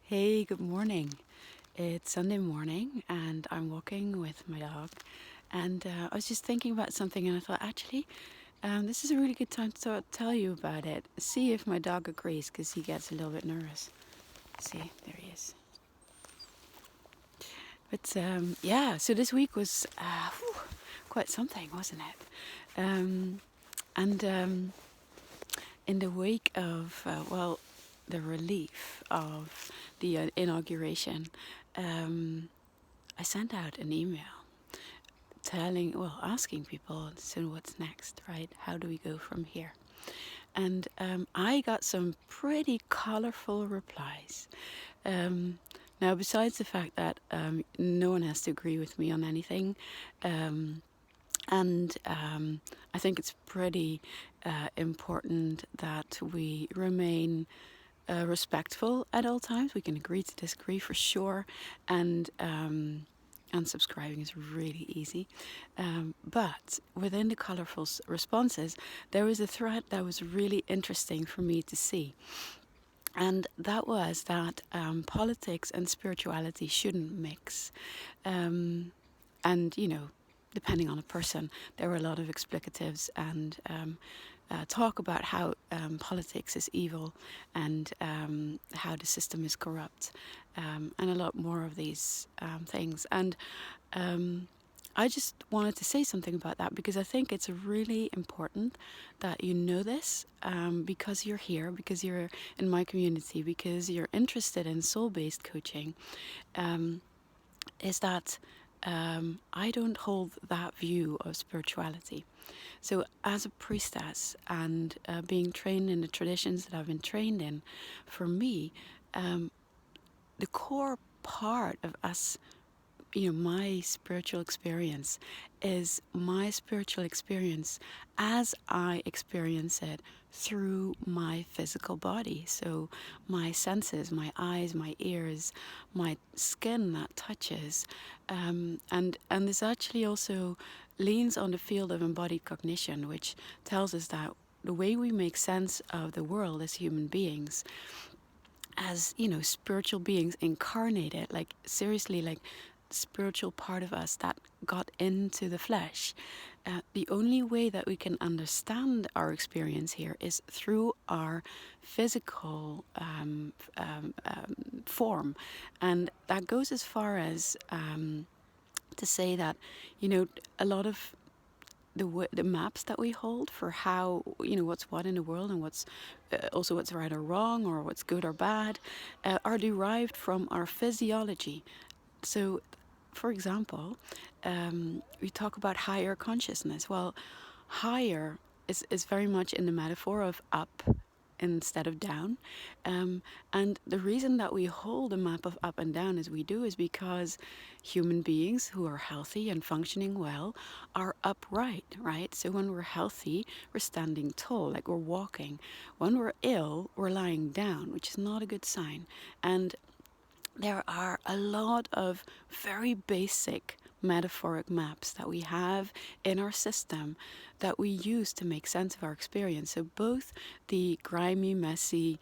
Hey, good morning. It's Sunday morning and I'm walking with my dog. And I was just thinking about something and I thought, actually, this is a really good time to tell you about it. See if my dog agrees because he gets a little bit nervous. See, there he is. But yeah, so this week was quite something, wasn't it? And in the wake of, the relief of the inauguration, I sent out an email asking people, so what's next, right? How do we go from here? And I got some pretty colorful replies. Now, besides the fact that no one has to agree with me on anything, and I think it's pretty important that we remain respectful at all times. We can agree to disagree for sure, and unsubscribing is really easy. But within the colorful responses, there was a thread that was really interesting for me to see. And that was that politics and spirituality shouldn't mix. And, depending on a person, there were a lot of explicatives and talk about how politics is evil and how the system is corrupt, and a lot more of these things. And I just wanted to say something about that because I think it's really important that you know this, because you're here, because you're in my community, because you're interested in soul-based coaching, is that I don't hold that view of spirituality. So, as a priestess and being trained in the traditions that I've been trained in, for me, the core part of us, my spiritual experience is my spiritual experience as I experience it through my physical body. So my senses, my eyes, my ears, my skin that touches, and this actually also leans on the field of embodied cognition, which tells us that the way we make sense of the world as human beings, as spiritual beings incarnated, like seriously, like spiritual part of us that got into the flesh, the only way that we can understand our experience here is through our physical form. And that goes as far as to say that a lot of the maps that we hold for how what's what in the world, and what's also what's right or wrong, or what's good or bad, are derived from our physiology. So, for example, we talk about higher consciousness. Well, higher is very much in the metaphor of up instead of down. And the reason that we hold a map of up and down as we do is because human beings who are healthy and functioning well are upright, right? So when we're healthy, we're standing tall, like we're walking. When we're ill, we're lying down, which is not a good sign. And there are a lot of very basic metaphoric maps that we have in our system that we use to make sense of our experience. So both the grimy, messy,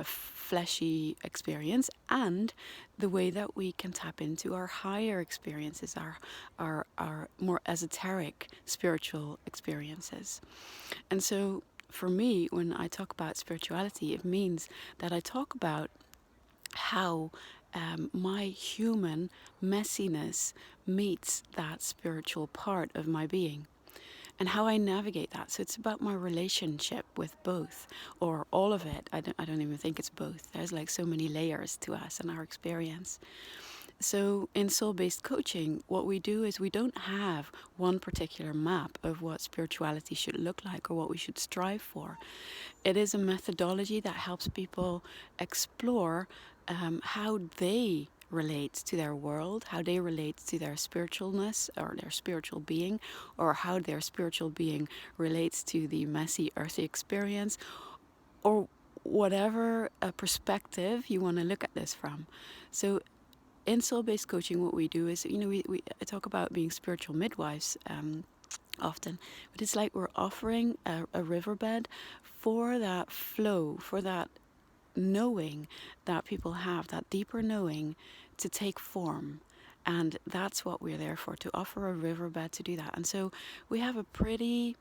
fleshy experience, and the way that we can tap into our higher experiences, our more esoteric spiritual experiences. And so for me, when I talk about spirituality, it means that I talk about how my human messiness meets that spiritual part of my being, and how I navigate that. So it's about my relationship with both, or all of it. I don't even think it's both. There's like so many layers to us and our experience. So in soul-based coaching, what we do is we don't have one particular map of what spirituality should look like or what we should strive for. It is a methodology that helps people explore how they relate to their world, how they relate to their spiritualness or their spiritual being, or how their spiritual being relates to the messy earthy experience, or whatever perspective you want to look at this from. So in soul-based coaching, what we do is, we talk about being spiritual midwives often, but it's like we're offering a riverbed for that flow, for that knowing that people have, that deeper knowing, to take form. And that's what we're there for, to offer a riverbed to do that. And so we have a pretty,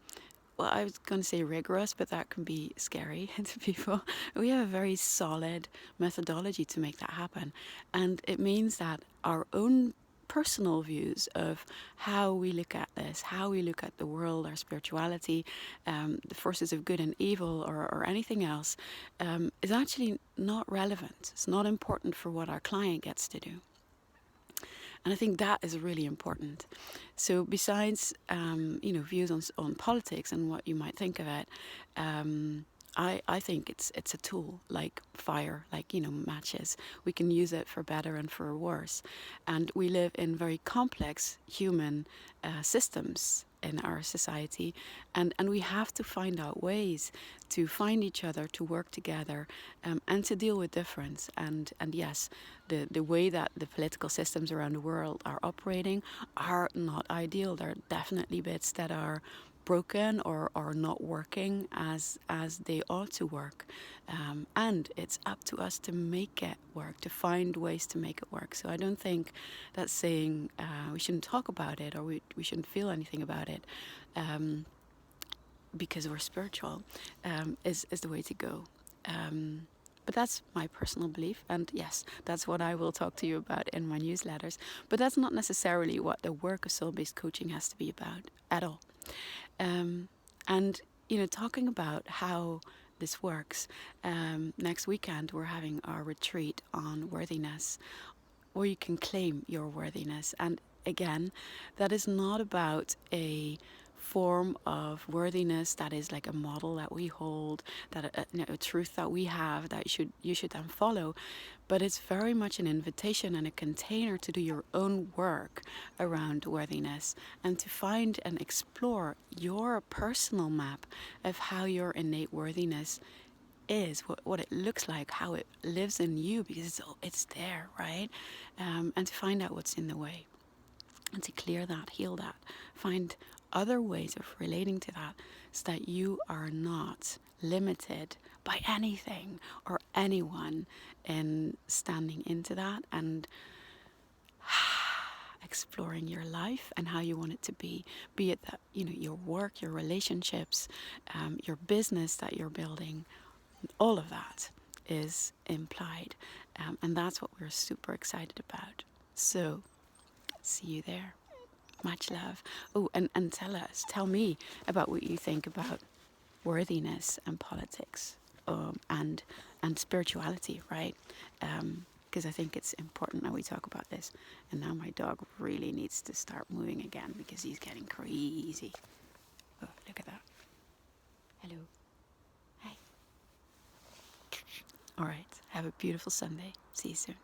well, I was going to say rigorous, but that can be scary to people. We have a very solid methodology to make that happen. And it means that our own personal views of how we look at this, how we look at the world, our spirituality, the forces of good and evil, or anything else, is actually not relevant. It's not important for what our client gets to do. And I think that is really important. So besides, views on politics and what you might think of it, I think it's a tool like fire, like, matches. We can use it for better and for worse. And we live in very complex human systems in our society, and we have to find out ways to find each other, to work together, and to deal with difference. And yes, the way that the political systems around the world are operating are not ideal. There are definitely bits that are broken or not working as they ought to work, and it's up to us to make it work, to find ways to make it work. So I don't think that saying we shouldn't talk about it, or we shouldn't feel anything about it because we're spiritual, is the way to go. But that's my personal belief, and yes, that's what I will talk to you about in my newsletters. But that's not necessarily what the work of soul-based coaching has to be about at all. And talking about how this works, next weekend we're having our retreat on worthiness, where you can claim your worthiness. And again, that is not about a form of worthiness that is like a model that we hold, that a truth that we have that you should then follow, but it's very much an invitation and a container to do your own work around worthiness, and to find and explore your personal map of how your innate worthiness is, what it looks like, how it lives in you, because it's there, right? And to find out what's in the way, and to clear that, heal that, find other ways of relating to that, so that you are not limited by anything or anyone in standing into that and exploring your life and how you want it to be it that your work, your relationships, your business that you're building. All of that is implied, and that's what we're super excited about. So see you there. Much love. Oh, and tell me about what you think about worthiness and politics, and spirituality, right? Because I think it's important that we talk about this. And now my dog really needs to start moving again, because he's getting crazy. Oh, look at that. Hello. Hi. All right. Have a beautiful Sunday. See you soon.